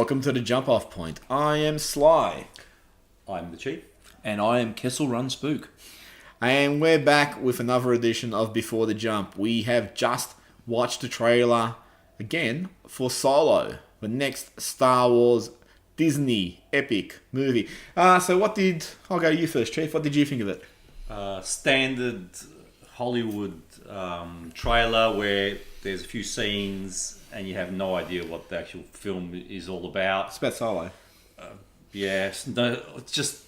welcome to the Jump Off Point. I am Sly. I'm the Chief. And I am Kessel Run Spook. And we're back with another edition of Before the Jump. We have just watched the trailer again for Solo, the next Star Wars Disney epic movie. I'll go to you first, Chief. What did you think of it? Standard Hollywood trailer where there's a few scenes and you have no idea what the actual film is all about. It's about Solo. Yes, no, it's just...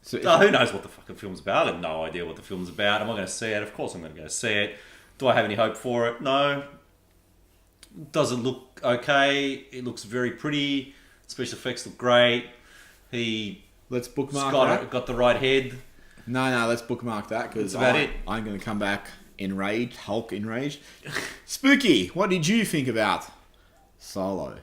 So who knows what the fucking film's about? I have no idea what the film's about. Am I going to see it? Of course I'm going to go see it. Do I have any hope for it? No. Does it look okay? It looks very pretty. Special effects look great. Let's bookmark that. Got the right head. No, let's bookmark that because I'm going to come back enraged, Hulk enraged. Spooky, what did you think about Solo?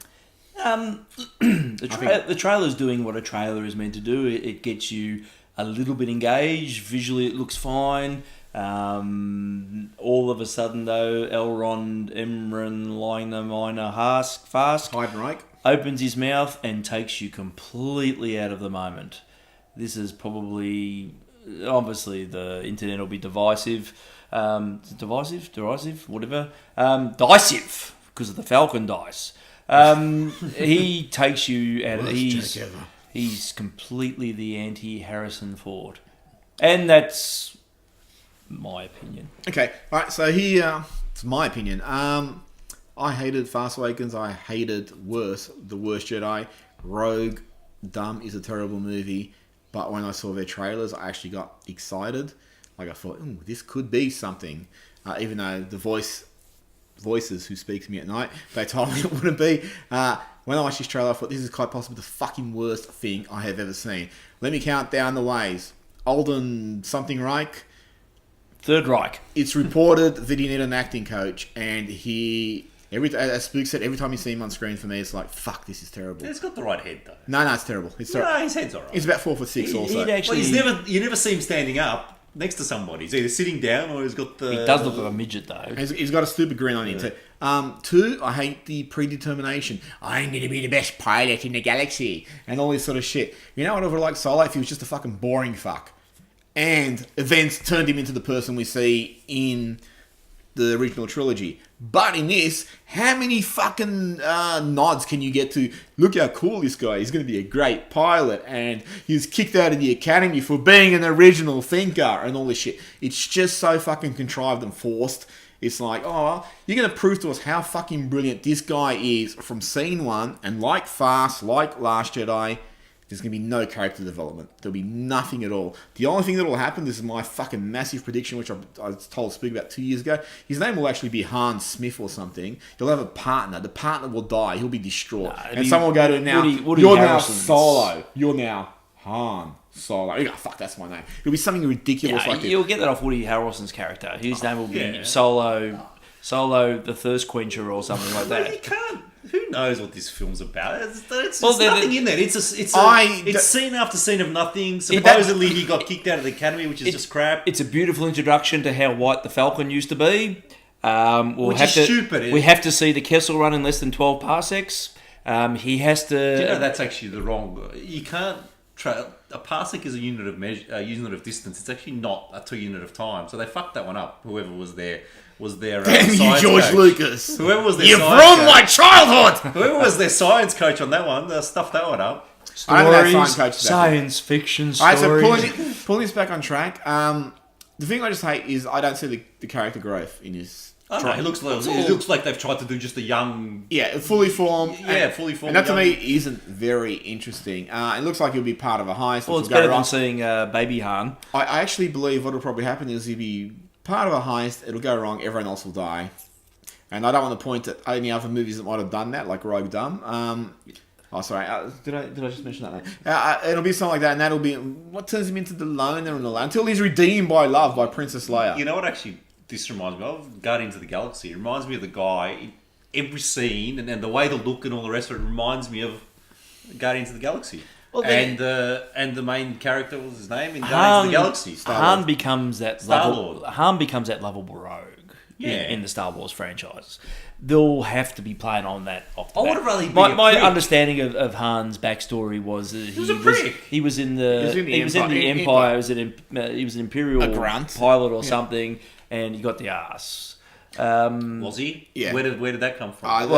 The trailer's doing what a trailer is meant to do. It gets you a little bit engaged. Visually, it looks fine. All of a sudden, though, Elrond Emran Liner Fask Heidenreich opens his mouth and takes you completely out of the moment. This is probably... Obviously, the internet will be divisive. Derisive? Whatever. Dicive, because of the Falcon dice. He takes you out of... He's completely the anti-Harrison Ford. And that's my opinion. Okay, alright, so here... it's my opinion. I hated Fast Awakens. I hated The Worst Jedi. Rogue Dumb is a terrible movie. But when I saw their trailers, I actually got excited. Like I thought, this could be something. Even though the voices who speak to me at night, they told me it wouldn't be. When I watched this trailer, I thought this is quite possibly the fucking worst thing I have ever seen. Let me count down the ways. Alden something Reich. Third Reich. It's reported that he needed an acting coach, and as Spook said, every time you see him on screen, for me, it's like, fuck, this is terrible. He's got the right head, though. No, it's terrible. His head's alright. He's about 4'6" also. You never see him standing up next to somebody. He's either sitting down or he's got the... He does look like a midget, though. He's got a stupid grin on him, too. Two, I hate the Predetermination. I'm going to be the best pilot in the galaxy. And all this sort of shit. You know what I would like Solo if he was just a fucking boring fuck. And events turned him into the person we see in the original trilogy. But in this, how many fucking nods can you get to, look how cool this guy is, he's going to be a great pilot, and he was kicked out of the academy for being an original thinker, and all this shit. It's just so fucking contrived and forced. It's like, you're going to prove to us how fucking brilliant this guy is from scene one, and like Fast, like Last Jedi, there's going to be no character development. There'll be nothing at all. The only thing that will happen, this is my fucking massive prediction, which I told Spook about 2 years ago. His name will actually be Han Smith or something. He'll have a partner. The partner will die. He'll be distraught. And someone will go to him now, you're now Solo. You're now Han Solo. You go, fuck, that's my name. It'll be something ridiculous like you'll get that off Woody Harrelson's chararcter. His name will be Solo the Thirst Quencher or something like that. You can't... Who knows what this film's about? There's nothing in there. It's scene after scene of nothing. Supposedly he got kicked out of the academy, which is just crap. It's a beautiful introduction to how white the Falcon used to be. Which is stupid. We have to see the Kessel Run in less than 12 parsecs. He has to... Do you know, that's actually the wrong... You can't... A parsec is a unit of unit of distance. It's actually not a 2 unit of time. So they fucked that one up. Whoever was their damn you, George coach. Lucas. Whoever was their You've ruined my childhood. Whoever was their science coach on that one, they stuffed that one up. Science fiction stories. Alright, so pulling this back on track. The thing I just hate is I don't see the character growth in his. No, it looks like they've tried to do just a young... Yeah, fully formed. Fully formed. And that to me isn't very interesting. It looks like he'll be part of a heist. Well, it's better than seeing Baby Han. I actually believe what will probably happen is he'll be part of a heist, it'll go wrong, everyone else will die. And I don't want to point at any other movies that might have done that, like Rogue Dumb. Did I just mention that name? It'll be something like that, and that'll be what turns him into the loner and the lone until he's redeemed by love by Princess Leia. You know what actually this reminds me of? Guardians of the Galaxy. It reminds me of the guy, every scene, and the way they look and all the rest of it reminds me of Guardians of the Galaxy. Well, and the main character, was his name in Guardians of the Galaxy? Han becomes that lovable rogue. in the Star Wars franchise. They'll have to be playing on that off the I bat. would have rather My prick. understanding of Han's backstory was that he was a prick. He was in the Empire. He was an Imperial A grunt. pilot or something, and he got the ass. Was he? Yeah. Where did that come from?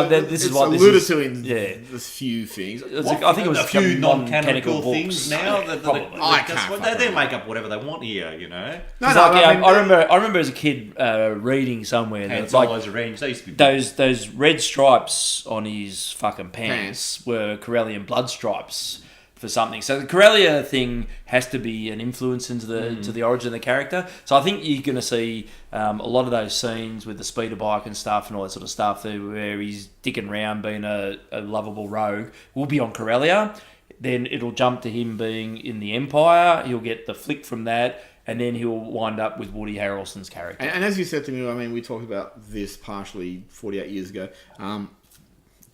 This is what this alluded is. to in Yeah. this few things. I think it was a few non-canonical books. things now. Probably. I can't They fucking make up whatever they want here, No, I remember as a kid reading somewhere And that it's like always arranged. They used to be those red stripes on his fucking pants were Corellian blood stripes for something. So the Corellia thing has to be an influence into the origin of the character. So I think you're going to see a lot of those scenes with the speeder bike and stuff and all that sort of stuff there, where he's dicking around being a lovable rogue will be on Corellia. Then it'll jump to him being in the Empire. He'll get the flick from that. And then he'll wind up with Woody Harrelson's character. And as you said to me, I mean, we talked about this partially 48 years ago. There'll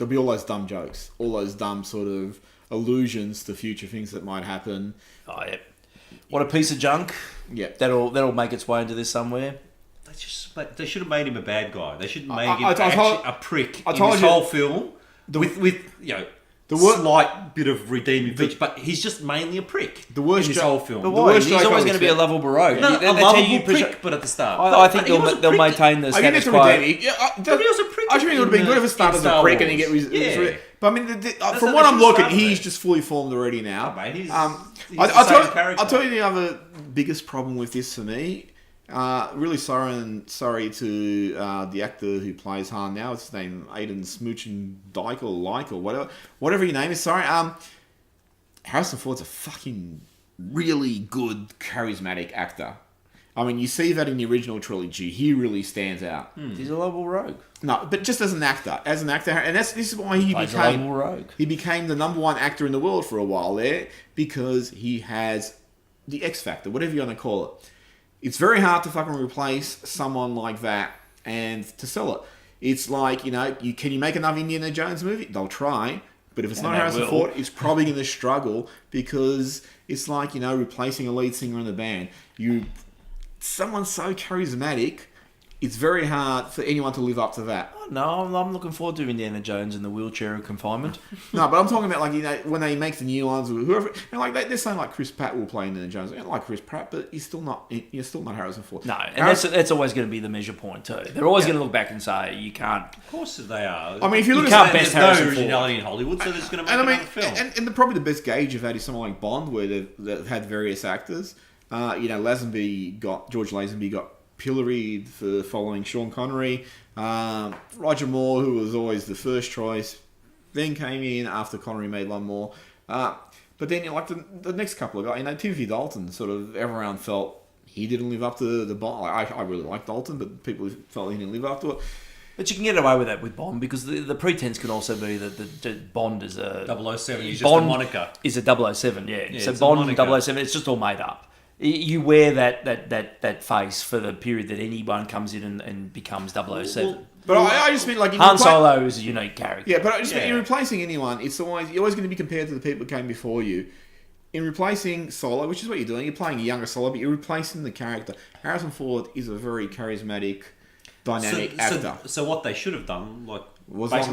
be all those dumb jokes, all those dumb sort of allusions to future things that might happen. Oh yeah, what a piece of junk. Yeah, that'll make its way into this somewhere. They should have made him a bad guy. They should have made him a prick in this whole film. With slight bit of redeeming feature, but he's just mainly a prick. The worst in this whole film. But why? He's always going to be a lovable rogue. No, a lovable prick, but at the start. I think they'll maintain the status quo. But he was a prick. I think it would have been good if it started as a prick and he get. But I mean, from what I'm looking, he's just fully formed already now. Oh, mate, he's I'll tell you the other biggest problem with this for me. Really sorry to the actor who plays Han now. It's his name Aiden Smoochen Dyke or whatever your name is. Sorry. Harrison Ford's a fucking really good charismatic actor. I mean, you see that in the original trilogy. He really stands out. He's a lovable rogue. No, but just as an actor, and this is why he became the number one actor in the world for a while there, because he has the X factor, whatever you want to call it. It's very hard to fucking replace someone like that and to sell it. It's like, can you make another Indiana Jones movie? They'll try, but if it's not Harrison Ford, it's probably going to struggle, because it's like, replacing a lead singer in the band. Someone so charismatic, it's very hard for anyone to live up to that. Oh, no, I'm looking forward to Indiana Jones in the wheelchair of confinement. No, but I'm talking about when they make the new ones with whoever, and they're saying Chris Pratt will play Indiana Jones. I don't like Chris Pratt, but you're still not Harrison Ford. No, and that's always going to be the measure point too. They're always going to look back and say you can't. Of course they are. I mean, if you look at there's no originality in Hollywood, so they're just going to make another film. And probably the best gauge of that is someone like Bond, where they've had various actors. George Lazenby got pilloried for following Sean Connery. Roger Moore, who was always the first choice, then came in after Connery made one more. But then, the next couple of guys, Timothy Dalton, sort of everyone felt he didn't live up to the Bond. I really like Dalton, but people felt he didn't live up to it. But you can get away with that with Bond, because the pretense can also be that Bond is a 007. He's just a moniker. Is a 007, yeah. So Bond and 007, it's just all made up. You wear that face for the period that anyone comes in and becomes 007. But I just mean Han Solo is a unique character. Yeah, but I just mean in replacing anyone, you're always going to be compared to the people who came before you. In replacing Solo, which is what you're doing, you're playing a younger Solo, but you're replacing the character. Harrison Ford is a very charismatic, dynamic actor. So what they should have done, was not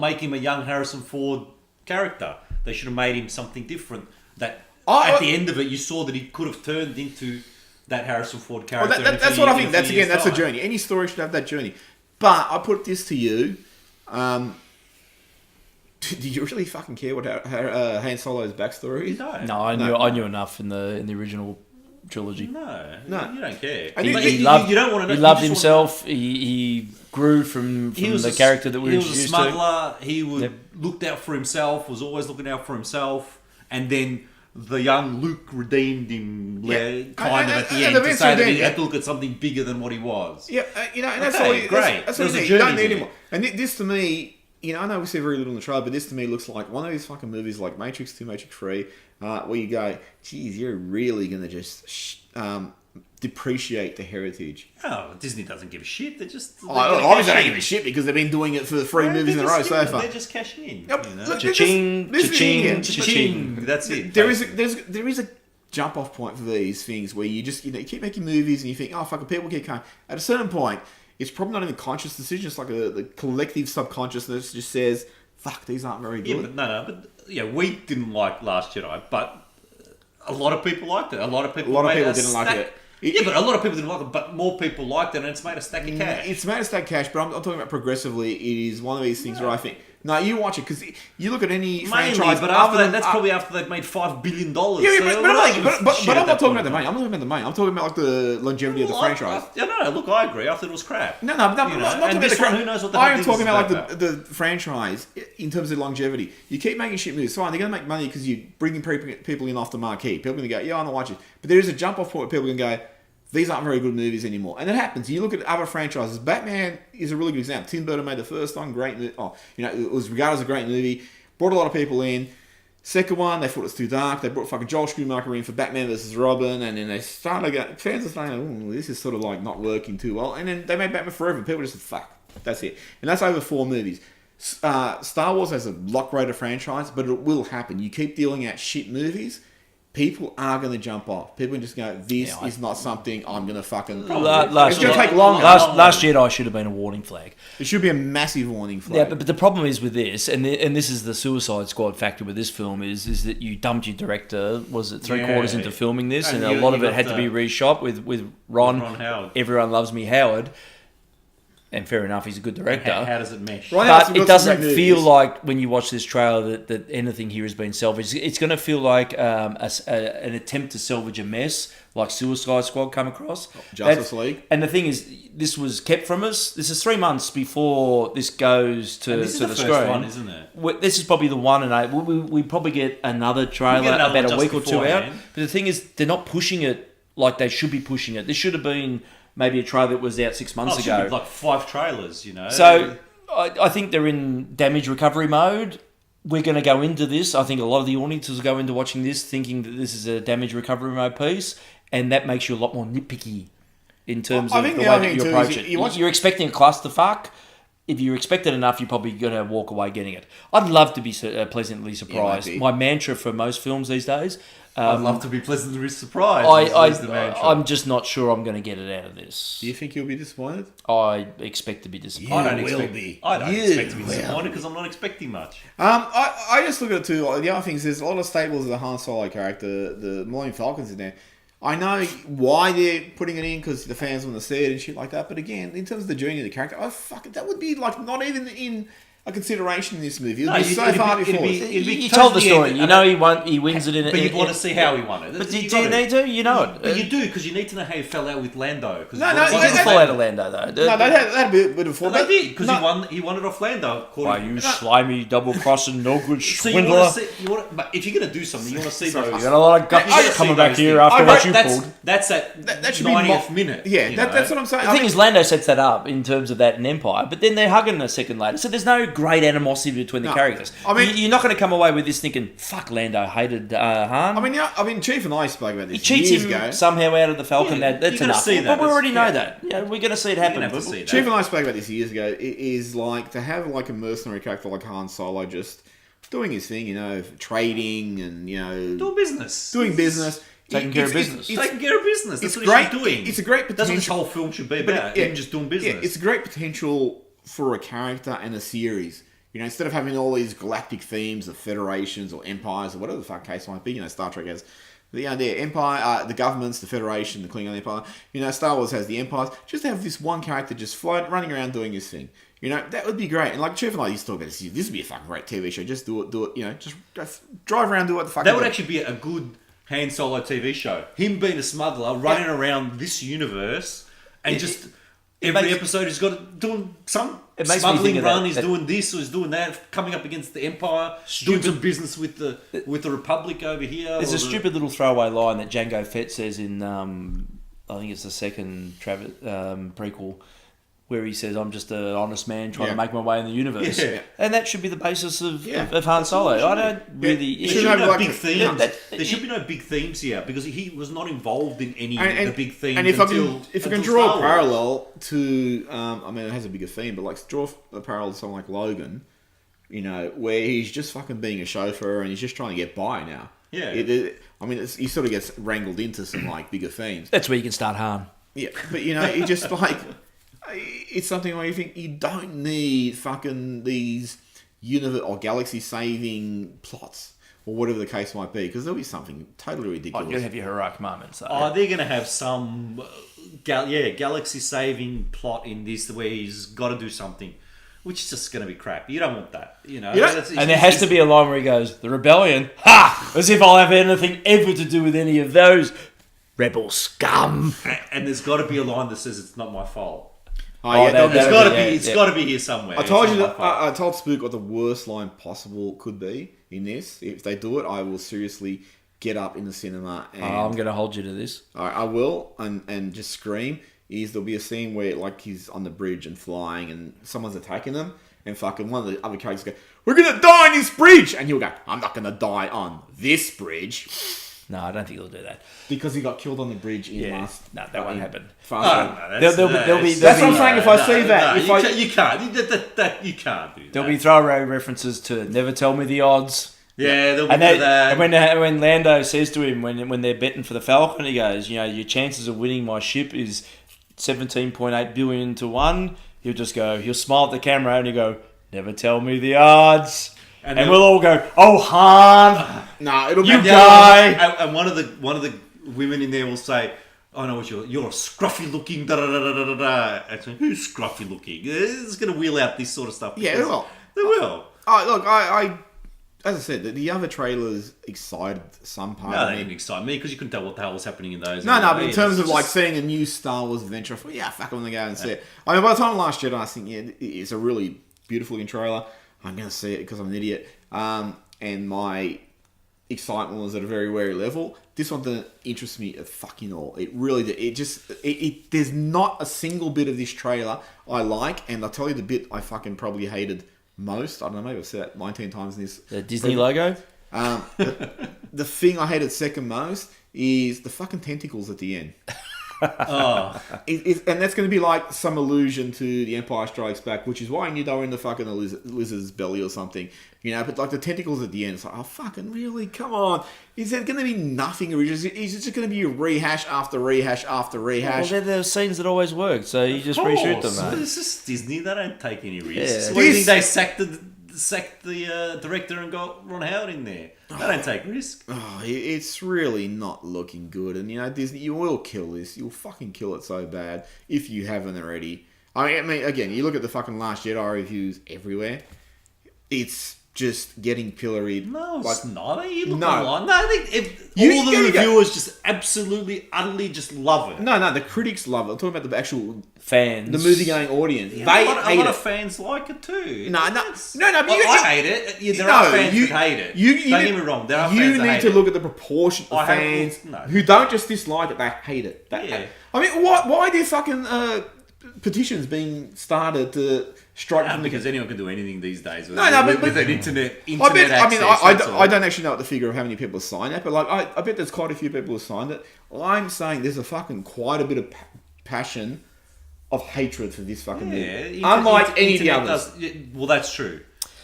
make him a young Harrison Ford character. They should have made him something different. At the end of it, you saw that he could have turned into that Harrison Ford character. That's what I think. That's a journey. Any story should have that journey. But I put this to you. Do you really fucking care what Han Solo's backstory is? No, I knew enough in the original trilogy. No, you don't care. And you don't want to know. He loved himself. He grew from the character that we were introduced to. He was a smuggler. He looked out for himself. Was always looking out for himself. And then the young Luke redeemed him, kind of at the end, to say that he had to look at something bigger than what he was. Yeah, and that's all. Great. That's what you don't need anymore. And this to me, I know we see very little in the trailer, but this to me looks like one of these fucking movies like Matrix 2, Matrix 3, where you go, geez, you're really going to just depreciate the heritage. Oh, Disney doesn't give a shit. They're just... Obviously they don't give a shit because they've been doing it for 3 movies in a row so far. They're just cashing in. Yep. You know? Cha-ching, cha-ching, cha-ching. That's it. There is a jump off point for these things where you just, you keep making movies and you think, oh, fucking people keep coming. At a certain point, it's probably not even a conscious decision. It's like the collective subconsciousness just says, fuck, these aren't very good. We didn't like Last Jedi, but a lot of people liked it. A lot of people didn't like it. But a lot of people didn't like it, but more people liked it, and it's made a stack of cash. It's made a stack of cash, but I'm talking about progressively. It is one of these things where I think, no, you watch it, because you look at any franchise... but after that, that's probably after they've made $5 billion. Yeah, but I'm not talking about the money. I'm not talking about the money. I'm talking about like the longevity of the franchise. Look, I agree. I thought it was crap. No, I'm not talking about the crap. Who knows what the I am talking about like the franchise in terms of longevity. You keep making shit movies. Fine, they're going to make money because you're bringing people in off the marquee. People are going to go, yeah, I want to watch it. But there is a jump off point where people can go, these aren't very good movies anymore. And it happens. You look at other franchises. Batman is a really good example. Tim Burton made the first one, great movie. It was regarded as a great movie. Brought a lot of people in. Second one, they thought it was too dark. They brought fucking Joel Schumacher in for Batman vs. Robin. And then they started to go, fans are saying, this is sort of like not working too well. And then they made Batman Forever. People just said, fuck, that's it. And that's over 4 movies. Star Wars has a lot greater franchise, but it will happen. You keep dealing out shit movies, people are going to jump off. People can just go, this is not something I'm going to fucking... It's going to take longer. Last Jedi should have been a warning flag. It should be a massive warning flag. Yeah, but the problem is with this, and this is the Suicide Squad factor with this film, is that you dumped your director, was it 3/4 into filming this, and a lot of it had to be reshot with Ron Howard. Everyone Loves Me Howard. And fair enough, he's a good director. How does it mesh? But it doesn't feel like, when you watch this trailer, that anything here has been salvaged. It's going to feel like an attempt to salvage a mess, like Suicide Squad come across. Justice League. And the thing is, this was kept from us. This is 3 months before this goes to the screen. This is the first one, isn't it? This is probably the one, and we probably get another trailer about a week or two out. But the thing is, they're not pushing it like they should be pushing it. This should have been... maybe a trailer that was out 6 months ago. Like 5 trailers, So I think they're in damage recovery mode. We're going to go into this. I think a lot of the audiences will go into watching this thinking that this is a damage recovery mode piece, and that makes you a lot more nitpicky in terms of the way that you approach it. You're expecting a clusterfuck. If you expect it enough, you're probably going to walk away getting it. I'd love to be pleasantly surprised. My mantra for most films these days... I'd love to be pleasantly surprised. I'm just not sure I'm going to get it out of this. Do you think you'll be disappointed? I expect to be disappointed. I don't expect to be disappointed because I'm not expecting much. I just look at it too. The other thing is there's a lot of staples of the Han Solo character. The Millennium Falcon's in there. I know why they're putting it in because the fans want to see it and shit like that. But again, in terms of the journey of the character, that would be like not even in a consideration in this movie. It'd be so far before. You told the story. He wins it in it. But you'd want to see how he won it. But do you need to? You know it. But you do, because you need to know how he fell out with Lando. He didn't fall out of Lando, though. No, they had a bit of fall. They did, because he won it off Lando. Why, you slimy, double-crossing, no-good swindler. But if you're going to do something, you want to see those... You got a lot of guts coming back here after what you pulled. That's at 90th minute. Yeah, that's what I'm saying. The thing is, Lando sets that up in terms of that in Empire, but then they're hugging a second later. So there's no great animosity between the characters. I mean, you're not going to come away with this thinking, fuck, Lando hated Han. I mean, Chief and I spoke about this. He cheats him somehow out of the Falcon. That's enough. But we already know that. We're going to see it happen. Chief and I spoke about this years ago. It is like to have like a mercenary character like Han Solo just doing his thing, trading and doing business. Taking care of business. That's what he's doing. It's a great potential. That's what this whole film should be about. Him just doing business. Yeah, it's a great potential for a character and a series. Instead of having all these galactic themes of federations or empires or whatever the fuck case might be, Star Trek has the empire, the governments, the federation, the Klingon empire. Star Wars has the empires. Just to have this one character just running around doing his thing. That would be great. And like Chief and I used to talk about this. This would be a fucking great TV show. Just do it. Just drive around, do what the fuck. That would actually be a good Han Solo TV show. Him being a smuggler, running around this universe, and every episode he's got doing some smuggling run. He's doing this or he's doing that, coming up against the Empire, doing some business with the Republic over here. There's a stupid little throwaway line that Jango Fett says in I think it's the second prequel, where he says, "I'm just an honest man trying to make my way in the universe," and that should be the basis of Han Solo. I don't really. There should be no big themes. There should be no big themes here because he was not involved in any of the big themes. And if I can draw a parallel to, it has a bigger theme, but like draw a parallel to something like Logan. you know, where he's just fucking being a chauffeur and he's just trying to get by now. Yeah. He sort of gets wrangled into some like bigger themes. That's where you can start Han. Yeah, but you know, he just like it's something where you think you don't need fucking these universe or galaxy saving plots or whatever the case might be, because there'll be something totally ridiculous. Oh, you'll have your heroic moments. Oh, they're going to have some galaxy saving plot in this where he's got to do something, which is just going to be crap. You don't want that, you know. Yeah. And there has to be a line where he goes, "The rebellion, ha! As if I'll have anything ever to do with any of those rebel scum." And there's got to be a line that says it's not my fault. It's got to be here somewhere. I told you that I told Spook what the worst line possible could be in this. If they do it, I will seriously get up in the cinema and I'm going to hold you to this. I will and just scream. There'll be a scene where like he's on the bridge and flying and someone's attacking them and fucking one of the other characters go, "We're gonna die on this bridge," and he'll go, "I'm not gonna die on this bridge." No, I don't think he'll do that. Because he got killed on the bridge in last... No, that won't happen. That's There'll be what I'm saying. If I see that... You can't. You can't do that. There'll be throwaway references to "Never Tell Me the Odds." Yeah, there'll be that. And when Lando says to him, when they're betting for the Falcon, he goes, "You know, your chances of winning my ship is 17.8 billion to 1. He'll smile at the camera and he'll go, "Never tell me the odds." And we'll all go, "Oh, Han, no, it'll be you guy." And one of the women in there will say, "Oh no, you're scruffy looking." Da da da da da da. Actually, who's scruffy looking? It's going to wheel out this sort of stuff. Yeah, it will. They will. Look, I as I said, the other trailers excited some part of me. No, they didn't excite me because you couldn't tell what the hell was happening in those. No, but in terms of like seeing a new Star Wars adventure, I thought, yeah, fuck, I'm going to go and see it. I mean, by the time Last Jedi, I think, yeah, it's a really beautiful looking trailer. I'm going to see it because I'm an idiot. And my excitement was at a very wary level. This one didn't interest me at fucking all. It really did. There's not a single bit of this trailer I like, and I'll tell you the bit I fucking probably hated most. I don't know, maybe I've said that 19 times in this. The Disney logo? The thing I hated second most is the fucking tentacles at the end. Oh. And that's going to be like some allusion to The Empire Strikes Back, which is why I knew they were in the fucking lizard's belly or something. You know, but like the tentacles at the end, it's like, oh, fucking really? Come on. Is there going to be nothing original? Is it just going to be a rehash after rehash after rehash? Well, they're the scenes that always work, so you just reshoot them, mate. This is Disney. They don't take any risks. Yeah. What do you think they sacked the director and got Ron Howard in there? They don't take risks. Oh, it's really not looking good. And, you know, Disney, you will kill this. You'll fucking kill it so bad if you haven't already. I mean, again, you look at the fucking Last Jedi reviews everywhere. It's just getting pilloried. No, it's not. You look No. online. No, I think all the reviewers just absolutely, utterly just love it. No, the critics love it. I'm talking about the actual Fans. the movie-going audience. Yeah, they a lot hate of it. fans like it too. No, but I hate it. Yeah, there are fans that hate it. Don't get me wrong. There are fans that hate it. You need to look at the proportion of fans who don't just dislike it; they hate it. Yeah. I mean, why are there fucking petitions being started to strike from because anyone can do anything these days with an internet I access. don't actually know what the figure of how many people have signed it, but like I bet there's quite a few people who signed it. I'm saying there's a fucking quite a bit of passion of hatred for this fucking movie. Unlike any of the others. Well, that's true.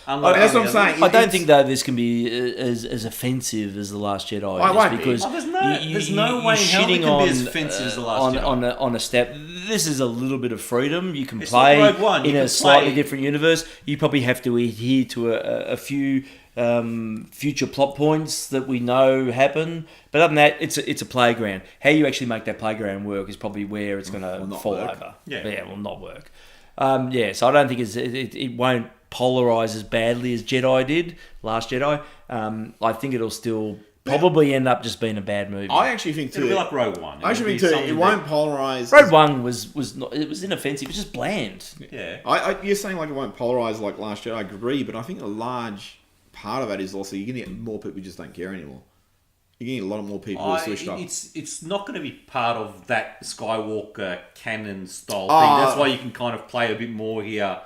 That's what I'm saying. I don't think though this can be as offensive as The Last Jedi. Won't because there's no way in hell it can be as offensive as The Last Jedi. On a step. This is a little bit of freedom. You can It's play like Rogue One. in a slightly different universe. You probably have to adhere to a few future plot points that we know happen. But other than that, it's a playground. How you actually make that playground work is probably where it's going to fall over. Yeah, will not work. So I don't think it won't polarize as badly as Jedi did, Last Jedi. I think it'll still probably end up just being a bad movie. I actually think too. It'll be like Rogue One. I actually think too. It won't polarize. Rogue One was not. It was inoffensive. It was just bland. Yeah. You're saying like it won't polarize like Last Jedi. I agree, but I think a large part of it is also you're going to get more people who just don't care anymore. You're getting a lot more people who are switched off. It's not going to be part of that Skywalker canon style thing. That's why you can kind of play a bit more here,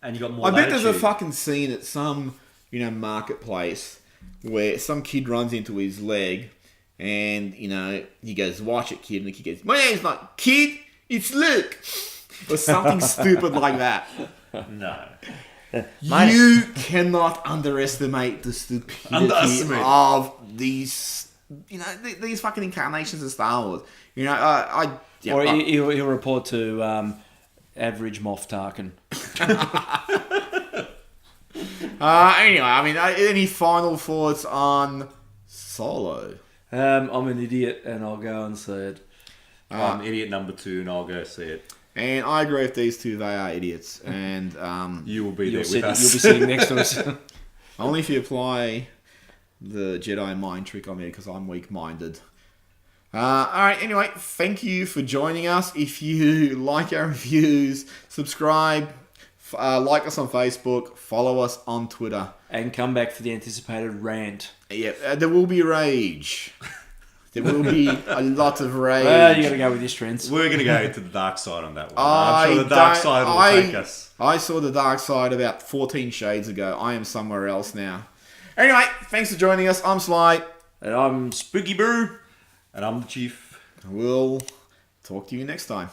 and you got more. I bet there's a fucking scene at some marketplace where some kid runs into his leg, and he goes, "Watch it, kid," and the kid goes, "My name's not Kid, it's Luke," or something stupid like that. No. Mate, You cannot underestimate the stupidity of these, these fucking incarnations of Star Wars. or he'll report to average Moff Tarkin. Anyway, I mean, any final thoughts on Solo? I'm an idiot, and I'll go and see it. I'm idiot number 2, and I'll go see it. And I agree with these two; they are idiots. And You will be there with us. You'll be sitting next to us. only if you apply the Jedi mind trick on me, because I'm weak-minded. Alright, anyway, thank you for joining us. If you like our reviews, subscribe, like us on Facebook, follow us on Twitter. And come back for the anticipated rant. Yeah, there will be rage. There will be a lot of rage. Well, you got to go with your strengths. We're going to go to the dark side on that one. I'm sure the dark side will take us. I saw the dark side about 14 shades ago. I am somewhere else now. Anyway, thanks for joining us. I'm Sly. And I'm Spooky Brew. And I'm the Chief. We'll talk to you next time.